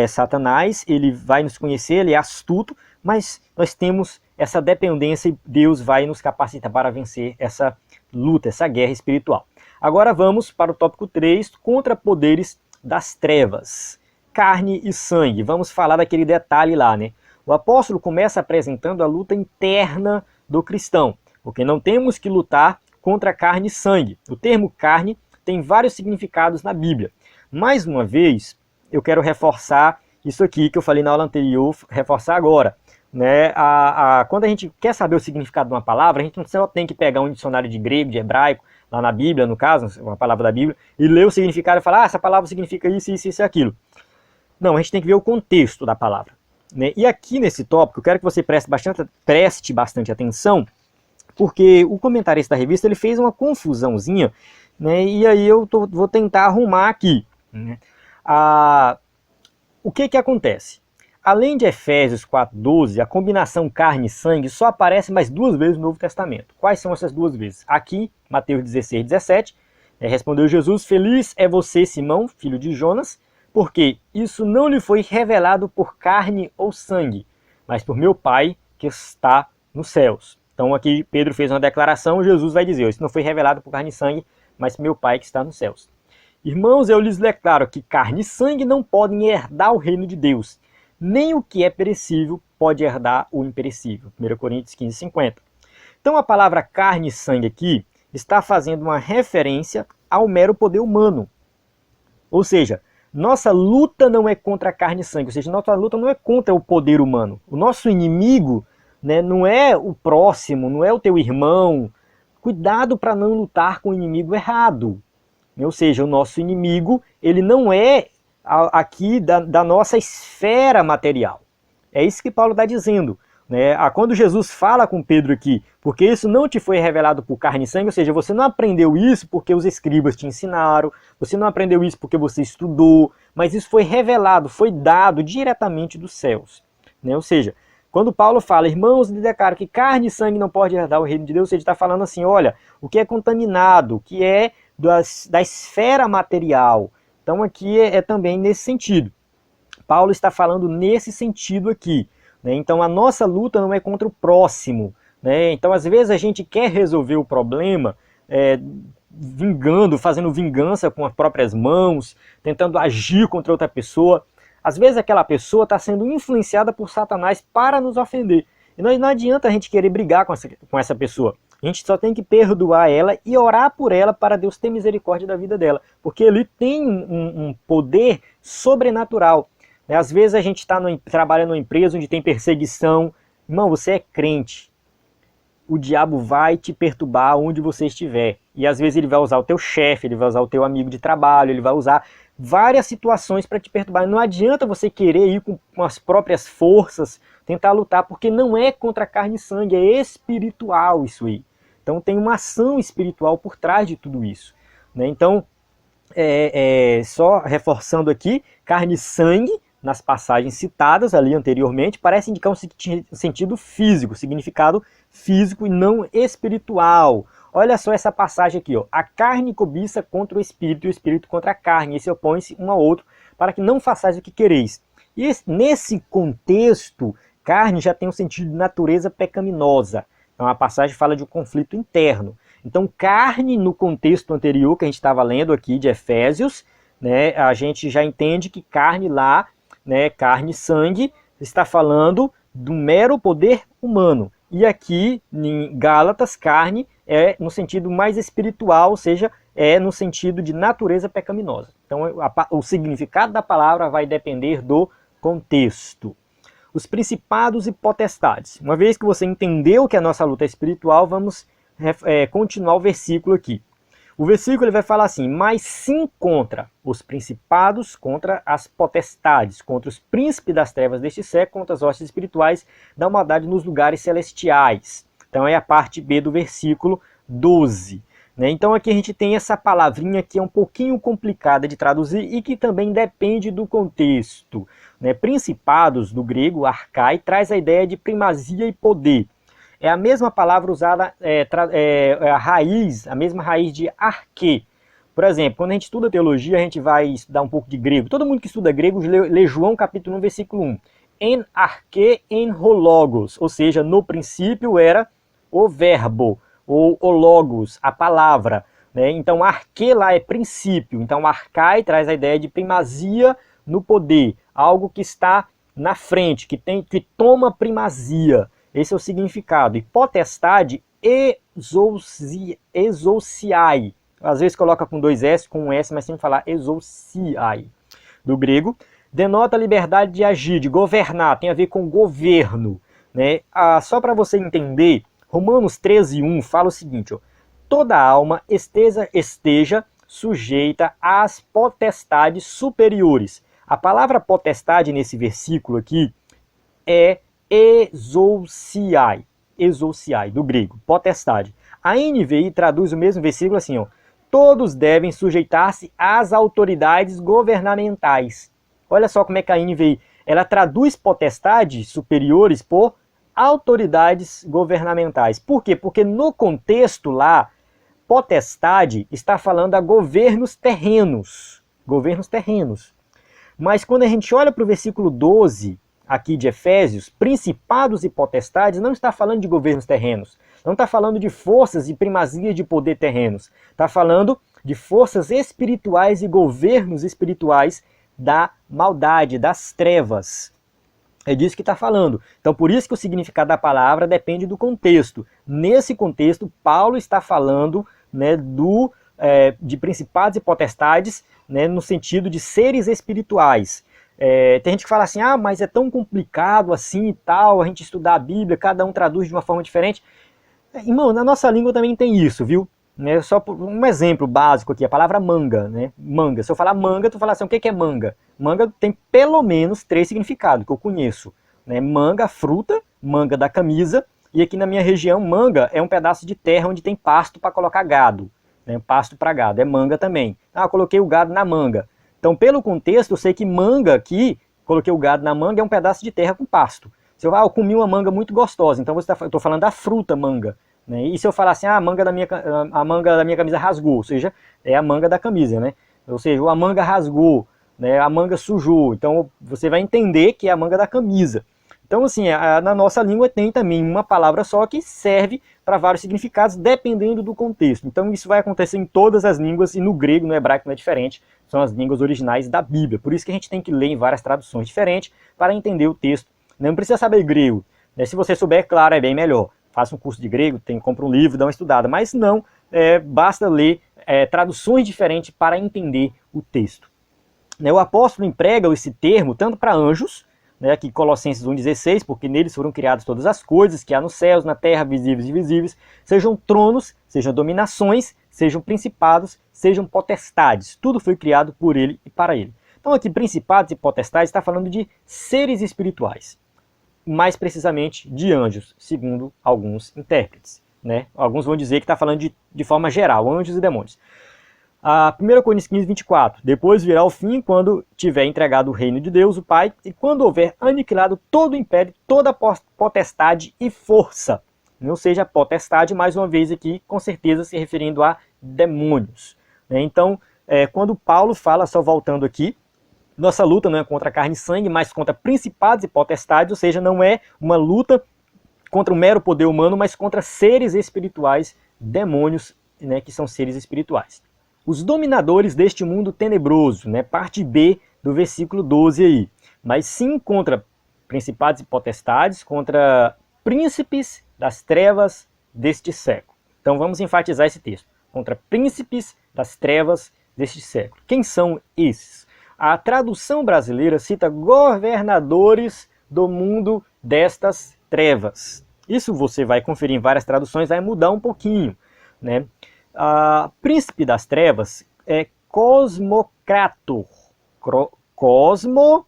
Satanás. Ele vai nos conhecer, ele é astuto, mas nós temos essa dependência e Deus vai nos capacitar para vencer essa luta, essa guerra espiritual. Agora vamos para o tópico 3, contra poderes das trevas. Carne e sangue. Vamos falar daquele detalhe lá, né? O apóstolo começa apresentando a luta interna do cristão, porque não temos que lutar contra carne e sangue. O termo carne tem vários significados na Bíblia. Mais uma vez, eu quero reforçar isso aqui que eu falei na aula anterior, reforçar agora. Né? Quando a gente quer saber o significado de uma palavra, a gente não só tem que pegar um dicionário de grego, de hebraico, lá na Bíblia, no caso, uma palavra da Bíblia, e ler o significado e falar, essa palavra significa isso, isso, isso e aquilo. Não, a gente tem que ver o contexto da palavra, né? E aqui nesse tópico, eu quero que você preste bastante atenção, porque o comentarista da revista ele fez uma confusãozinha, né? E aí eu vou tentar arrumar aqui, né? O que acontece? Além de Efésios 4:12, a combinação carne e sangue só aparece mais 2 vezes no Novo Testamento. Quais são essas 2 vezes? Aqui, Mateus 16:17, respondeu Jesus, feliz é você, Simão, filho de Jonas, porque isso não lhe foi revelado por carne ou sangue, mas por meu Pai que está nos céus. Então aqui Pedro fez uma declaração, Jesus vai dizer, isso não foi revelado por carne e sangue, mas por meu Pai que está nos céus. Irmãos, eu lhes declaro que carne e sangue não podem herdar o reino de Deus, nem o que é perecível pode herdar o imperecível. 1 Coríntios 15:50. Então a palavra carne e sangue aqui está fazendo uma referência ao mero poder humano. Ou seja, nossa luta não é contra a carne e sangue, ou seja, nossa luta não é contra o poder humano. O nosso inimigo, né, não é o próximo, não é o teu irmão. Cuidado para não lutar com o inimigo errado. Ou seja, o nosso inimigo ele não é aqui da nossa esfera material. É isso que Paulo está dizendo. Né? Quando Jesus fala com Pedro aqui, porque isso não te foi revelado por carne e sangue, ou seja, você não aprendeu isso porque os escribas te ensinaram, você não aprendeu isso porque você estudou, mas isso foi revelado, foi dado diretamente dos céus. Né? Ou seja, quando Paulo fala, irmãos, lhe declaro que carne e sangue não pode herdar o reino de Deus, ele está falando assim, olha, o que é contaminado, o que é da esfera material. Então aqui é também nesse sentido. Paulo está falando nesse sentido aqui. Né? Então a nossa luta não é contra o próximo. Né? Então às vezes a gente quer resolver o problema fazendo vingança com as próprias mãos, tentando agir contra outra pessoa. Às vezes aquela pessoa está sendo influenciada por Satanás para nos ofender. E não adianta a gente querer brigar com essa pessoa. A gente só tem que perdoar ela e orar por ela para Deus ter misericórdia da vida dela. Porque ele tem um poder sobrenatural. Às vezes a gente está trabalhando numa empresa onde tem perseguição. Irmão, você é crente. O diabo vai te perturbar onde você estiver. E às vezes ele vai usar o teu chefe, ele vai usar o teu amigo de trabalho, ele vai usar várias situações para te perturbar. Não adianta você querer ir com as próprias forças, tentar lutar, porque não é contra carne e sangue, é espiritual isso aí. Então tem uma ação espiritual por trás de tudo isso. Né? Então, só reforçando aqui, carne e sangue, nas passagens citadas ali anteriormente, parece indicar um sentido físico, significado físico e não espiritual. Olha só essa passagem aqui, ó. A carne cobiça contra o espírito e o espírito contra a carne, e se opõe-se um ao outro, para que não façais o que quereis. E nesse contexto, carne já tem um sentido de natureza pecaminosa. Então a passagem fala de um conflito interno. Então, carne, no contexto anterior que a gente estava lendo aqui de Efésios, né, a gente já entende que carne lá, né, carne e sangue, está falando do mero poder humano. E aqui, em Gálatas, carne é no sentido mais espiritual, ou seja, é no sentido de natureza pecaminosa. Então, o significado da palavra vai depender do contexto. Os principados e potestades. Uma vez que você entendeu que a nossa luta é espiritual, vamos continuar o versículo aqui. O versículo ele vai falar assim: mas sim contra os principados, contra as potestades, contra os príncipes das trevas deste século, contra as hostes espirituais da maldade nos lugares celestiais. Então é a parte B do versículo 12. Né? Então aqui a gente tem essa palavrinha que é um pouquinho complicada de traduzir e que também depende do contexto. Né? Principados, do grego, arcai, traz a ideia de primazia e poder. É a mesma palavra usada, a mesma raiz de arque. Por exemplo, quando a gente estuda teologia, a gente vai estudar um pouco de grego. Todo mundo que estuda grego lê João capítulo 1, versículo 1. En arque en ho logos, ou seja, no princípio era o verbo, ou o logos, a palavra. Né? Então, arque lá é princípio. Então, arcai traz a ideia de primazia no poder, algo que está na frente, que toma primazia. Esse é o significado. E potestade, exousiai. Às vezes coloca com 2 S, com um S, mas sempre falar exousiai. Do grego, denota a liberdade de agir, de governar, tem a ver com governo. Né? Só para você entender, Romanos 13:1 fala o seguinte: ó, toda alma esteja sujeita às potestades superiores. A palavra potestade nesse versículo aqui é exousiai, do grego, potestade. A NVI traduz o mesmo versículo assim, ó, todos devem sujeitar-se às autoridades governamentais. Olha só como é que a NVI, ela traduz potestades superiores por autoridades governamentais. Por quê? Porque no contexto lá, potestade está falando a governos terrenos. Mas quando a gente olha para o versículo 12, aqui de Efésios, principados e potestades, não está falando de governos terrenos, não está falando de forças e primazias de poder terrenos, está falando de forças espirituais e governos espirituais da maldade, das trevas. É disso que está falando. Então, por isso que o significado da palavra depende do contexto. Nesse contexto, Paulo está falando, né, de principados e potestades, né, no sentido de seres espirituais. Tem gente que fala assim, mas é tão complicado assim e tal, a gente estudar a Bíblia, cada um traduz de uma forma diferente. Irmão, na nossa língua também tem isso, viu? Né, só um exemplo básico aqui, a palavra manga, né? Manga. Se eu falar manga, tu fala assim, o que é manga? Manga tem pelo menos 3 significados que eu conheço. Né? Manga, fruta, manga da camisa, e aqui na minha região, manga é um pedaço de terra onde tem pasto para colocar gado. Né? Pasto para gado, é manga também. Eu coloquei o gado na manga. Então, pelo contexto, eu sei que manga aqui, coloquei o gado na manga, é um pedaço de terra com pasto. Se eu comi uma manga muito gostosa, então eu estou falando da fruta manga. Né? E se eu falar assim, a manga da minha camisa rasgou, ou seja, é a manga da camisa, né? Ou seja, a manga rasgou, né? A manga sujou, então você vai entender que é a manga da camisa. Então, assim, na nossa língua tem também uma palavra só que serve para vários significados, dependendo do contexto. Então, isso vai acontecer em todas as línguas, e no grego, no hebraico não é diferente, são as línguas originais da Bíblia. Por isso que a gente tem que ler em várias traduções diferentes para entender o texto. Não precisa saber grego, né? Se você souber, claro, é bem melhor. Faça um curso de grego, compra um livro, dá uma estudada, mas não, basta ler traduções diferentes para entender o texto. Né? O apóstolo emprega esse termo tanto para anjos, né, aqui Colossenses 1,16, porque neles foram criadas todas as coisas que há nos céus, na terra, visíveis e invisíveis, sejam tronos, sejam dominações, sejam principados, sejam potestades. Tudo foi criado por ele e para ele. Então aqui, principados e potestades, está falando de seres espirituais. Mais precisamente de anjos, segundo alguns intérpretes. Né? Alguns vão dizer que está falando de forma geral, anjos e demônios. 1 Coríntios 15:24, depois virá o fim quando tiver entregado o reino de Deus, o Pai, e quando houver aniquilado todo o império, toda potestade e força. Não seja potestade, mais uma vez aqui, com certeza se referindo a demônios. Então, quando Paulo fala, só voltando aqui, nossa luta não é contra carne e sangue, mas contra principados e potestades, ou seja, não é uma luta contra o mero poder humano, mas contra seres espirituais demônios, né, que são seres espirituais. Os dominadores deste mundo tenebroso, né, parte B do versículo 12 aí. Mas sim contra principados e potestades, contra príncipes das trevas deste século. Então vamos enfatizar esse texto. Contra príncipes das trevas deste século. Quem são esses? A tradução brasileira cita governadores do mundo destas trevas. Isso você vai conferir em várias traduções, vai mudar um pouquinho, né? Príncipe das trevas é cosmocrator. Cosmo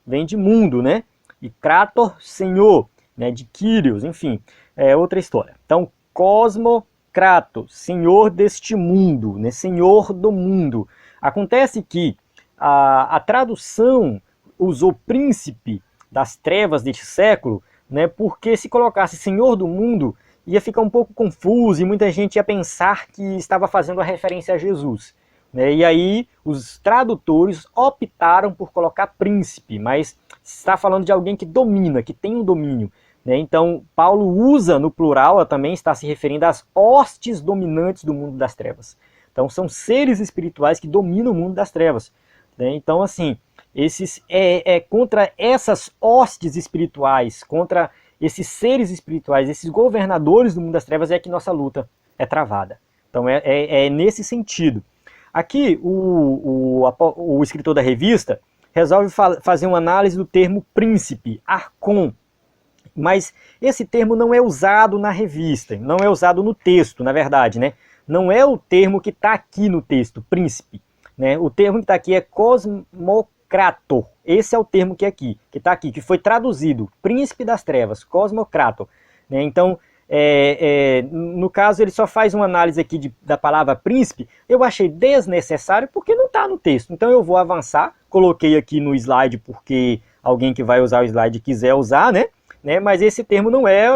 vem de mundo, né? E krator, senhor, né? De Kyrios, enfim, é outra história. Então, cosmocrator, senhor deste mundo, né? Senhor do mundo. Acontece que a tradução usou príncipe das trevas deste século, né? Porque se colocasse senhor do mundo, ia ficar um pouco confuso e muita gente ia pensar que estava fazendo a referência a Jesus. Né? E aí os tradutores optaram por colocar príncipe, mas está falando de alguém que domina, que tem um domínio. Né? Então Paulo usa no plural, ela também está se referindo às hostes dominantes do mundo das trevas. Então são seres espirituais que dominam o mundo das trevas. Né? Então assim, contra essas hostes espirituais, contra esses seres espirituais, esses governadores do mundo das trevas é que nossa luta é travada. Então é nesse sentido. Aqui o escritor da revista resolve fazer uma análise do termo príncipe, arcon. Mas esse termo não é usado na revista, não é usado no texto, na verdade, né? Não é o termo que está aqui no texto, príncipe. Né? O termo que está aqui é cosmocrator. Esse é o termo que está aqui, que foi traduzido, príncipe das trevas, cosmocrator. Né? Então, no caso, ele só faz uma análise aqui da palavra príncipe. Eu achei desnecessário porque não está no texto. Então eu vou avançar, coloquei aqui no slide porque alguém que vai usar o slide quiser usar, né? Mas esse termo não é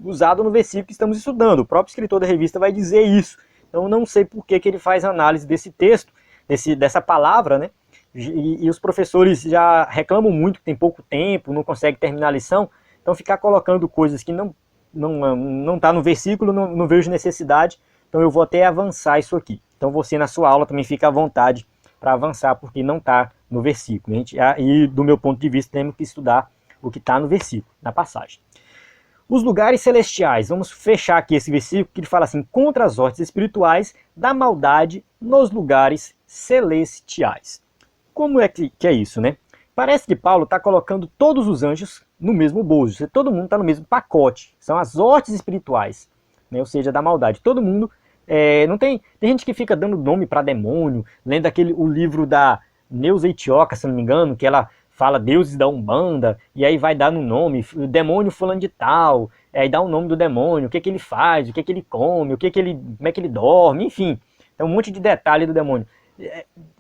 usado no versículo que estamos estudando. O próprio escritor da revista vai dizer isso. Então não sei por que ele faz análise desse texto, dessa palavra, né? E os professores já reclamam muito que tem pouco tempo, não conseguem terminar a lição. Então ficar colocando coisas que não está no versículo, não vejo necessidade. Então eu vou até avançar isso aqui. Então você na sua aula também fica à vontade para avançar, porque não está no versículo. E do meu ponto de vista temos que estudar o que está no versículo, na passagem. Os lugares celestiais, vamos fechar aqui esse versículo que ele fala assim, contra as hostes espirituais da maldade nos lugares celestiais. Como é que é isso, né? Parece que Paulo está colocando todos os anjos no mesmo bojo, todo mundo está no mesmo pacote, são as hostes espirituais, né? Ou seja, da maldade. Todo mundo, não tem gente que fica dando nome para demônio, lendo o livro da Neuza Itioca, se não me engano, que ela fala deuses da Umbanda, e aí vai dar no nome, o demônio fulano de tal, aí dá o nome do demônio, o que ele faz, o que ele come, como é que ele dorme, enfim, tem um monte de detalhe do demônio.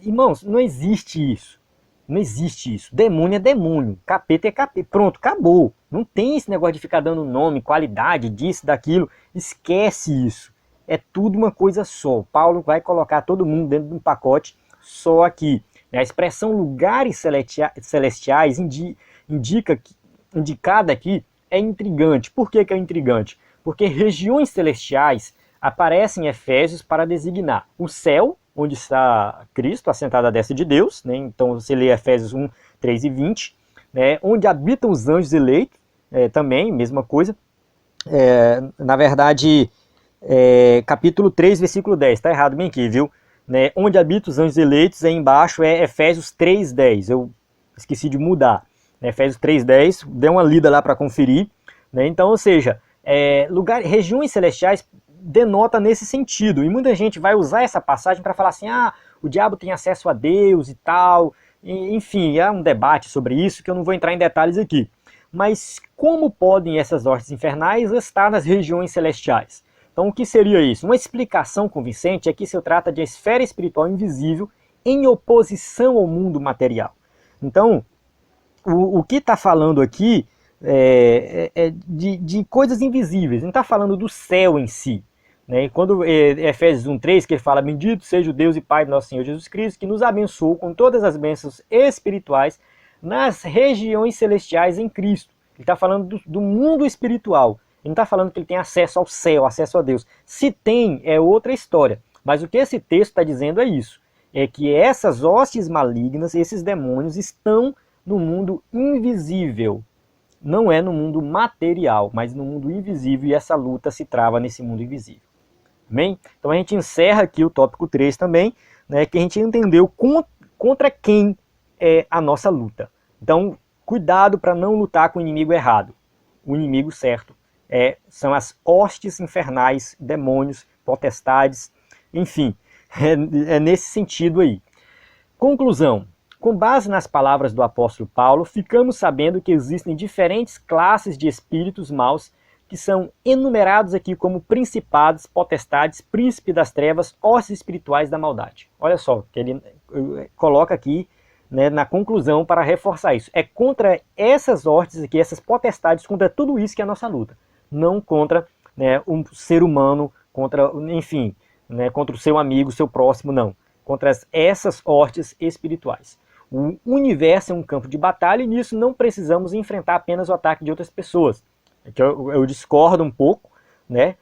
Irmãos, não existe isso. Não existe isso. Demônio é demônio, capeta é capeta. Pronto, acabou. Não tem esse negócio de ficar dando nome, qualidade, disso, daquilo. Esquece isso. É tudo uma coisa só. Paulo vai colocar todo mundo dentro de um pacote só aqui. A expressão lugares celestiais indicada aqui é intrigante. Por que é intrigante? Porque regiões celestiais aparecem em Efésios para designar o céu, onde está Cristo, assentado à destra de Deus, né? Então você lê Efésios 1, 3 e 20, né? Onde habitam os anjos eleitos, também, mesma coisa. Na verdade, capítulo 3, versículo 10, está errado bem aqui, viu? Né? Onde habitam os anjos eleitos, aí embaixo é Efésios 3, 10, eu esqueci de mudar. Efésios 3, 10, dê uma lida lá para conferir. Né? Então, ou seja, regiões celestiais denota nesse sentido, e muita gente vai usar essa passagem para falar assim, o diabo tem acesso a Deus e tal, enfim, há um debate sobre isso que eu não vou entrar em detalhes aqui. Mas como podem essas hostes infernais estar nas regiões celestiais? Então o que seria isso? Uma explicação convincente é que se trata de esfera espiritual invisível em oposição ao mundo material. Então, o que está falando aqui de coisas invisíveis, não está falando do céu em si. Né? E quando Efésios 1,3, que ele fala, bendito seja o Deus e Pai do nosso Senhor Jesus Cristo, que nos abençoou com todas as bênçãos espirituais nas regiões celestiais em Cristo. Ele está falando do mundo espiritual. Ele não está falando que ele tem acesso ao céu, acesso a Deus. Se tem, é outra história. Mas o que esse texto está dizendo é isso. É que essas hostes malignas, esses demônios, estão no mundo invisível. Não é no mundo material, mas no mundo invisível, e essa luta se trava nesse mundo invisível. Amém? Então a gente encerra aqui o tópico 3 também, né, que a gente entendeu contra quem é a nossa luta. Então, cuidado para não lutar com o inimigo errado. O inimigo certo são as hostes infernais, demônios, potestades, enfim, é nesse sentido aí. Conclusão. Com base nas palavras do apóstolo Paulo, ficamos sabendo que existem diferentes classes de espíritos maus que são enumerados aqui como principados, potestades, príncipe das trevas, hostes espirituais da maldade. Olha só, que ele coloca aqui, né, na conclusão para reforçar isso. É contra essas hostes aqui, essas potestades, contra tudo isso que é a nossa luta. Não contra, né, um ser humano, contra, enfim, né, contra o seu amigo, o seu próximo, não. Contra essas hostes espirituais. O universo é um campo de batalha e nisso não precisamos enfrentar apenas o ataque de outras pessoas. Eu discordo um pouco, né,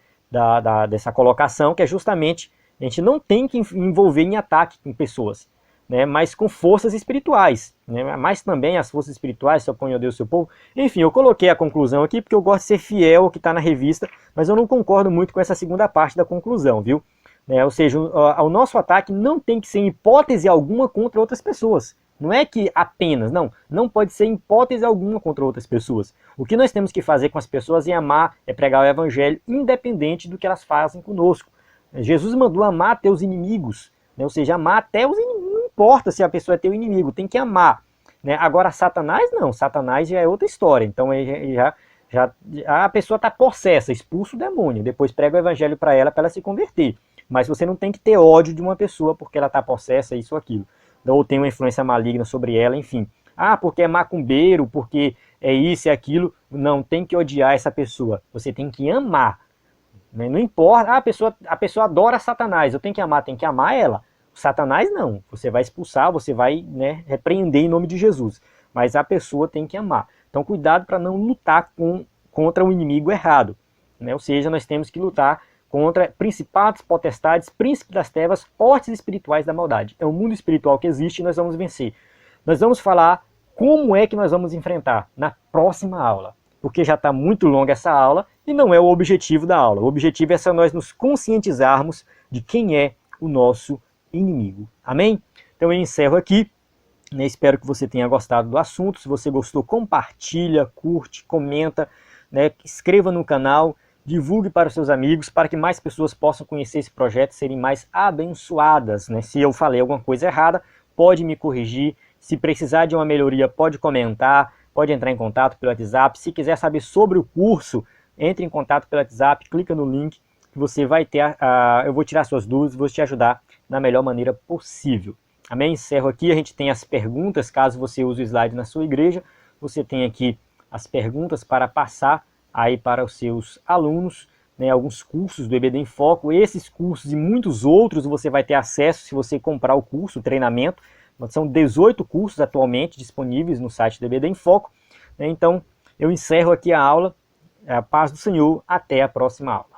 dessa colocação, que é justamente a gente não tem que envolver em ataque com pessoas, né, mas com forças espirituais, né, mas também as forças espirituais se opõem a Deus e seu povo. Enfim, eu coloquei a conclusão aqui porque eu gosto de ser fiel ao que está na revista, mas eu não concordo muito com essa segunda parte da conclusão, viu? Ou seja, o nosso ataque não tem que ser em hipótese alguma contra outras pessoas. Não é que apenas, não pode ser em hipótese alguma contra outras pessoas. O que nós temos que fazer com as pessoas é amar, é pregar o evangelho, independente do que elas fazem conosco. Jesus mandou amar até os inimigos, né? Ou seja, amar até os inimigos, não importa se a pessoa é teu inimigo, tem que amar, né? Agora, Satanás não, Satanás já é outra história, então a pessoa está possessa, expulsa o demônio, depois prega o evangelho para ela se converter. Mas você não tem que ter ódio de uma pessoa porque ela está possessa, isso ou aquilo. Ou tem uma influência maligna sobre ela, enfim. Ah, porque é macumbeiro, porque é isso e aquilo. Não, tem que odiar essa pessoa. Você tem que amar. Não importa, a pessoa adora Satanás, eu tenho que amar ela. Satanás não, você vai expulsar, você vai, né, repreender em nome de Jesus. Mas a pessoa tem que amar. Então cuidado para não lutar contra o inimigo errado. Né? Ou seja, nós temos que lutar contra principados, potestades, príncipes das trevas, hostes espirituais da maldade. É o mundo espiritual que existe e nós vamos vencer. Nós vamos falar como é que nós vamos enfrentar na próxima aula, porque já está muito longa essa aula e não é o objetivo da aula. O objetivo é só nós nos conscientizarmos de quem é o nosso inimigo. Amém? Então eu encerro aqui. Espero que você tenha gostado do assunto. Se você gostou, compartilha, curte, comenta, né? Inscreva no canal. Divulgue para os seus amigos, para que mais pessoas possam conhecer esse projeto e serem mais abençoadas. Né? Se eu falei alguma coisa errada, pode me corrigir. Se precisar de uma melhoria, pode comentar, pode entrar em contato pelo WhatsApp. Se quiser saber sobre o curso, entre em contato pelo WhatsApp, clica no link que você vai ter. Eu vou tirar suas dúvidas, vou te ajudar da melhor maneira possível. Amém? Encerro aqui, a gente tem as perguntas, caso você use o slide na sua igreja. Você tem aqui as perguntas para passar aí para os seus alunos, né, alguns cursos do EBD em Foco. Esses cursos e muitos outros você vai ter acesso se você comprar o curso, o treinamento. São 18 cursos atualmente disponíveis no site do EBD em Foco. Então, eu encerro aqui a aula. A paz do Senhor. Até a próxima aula.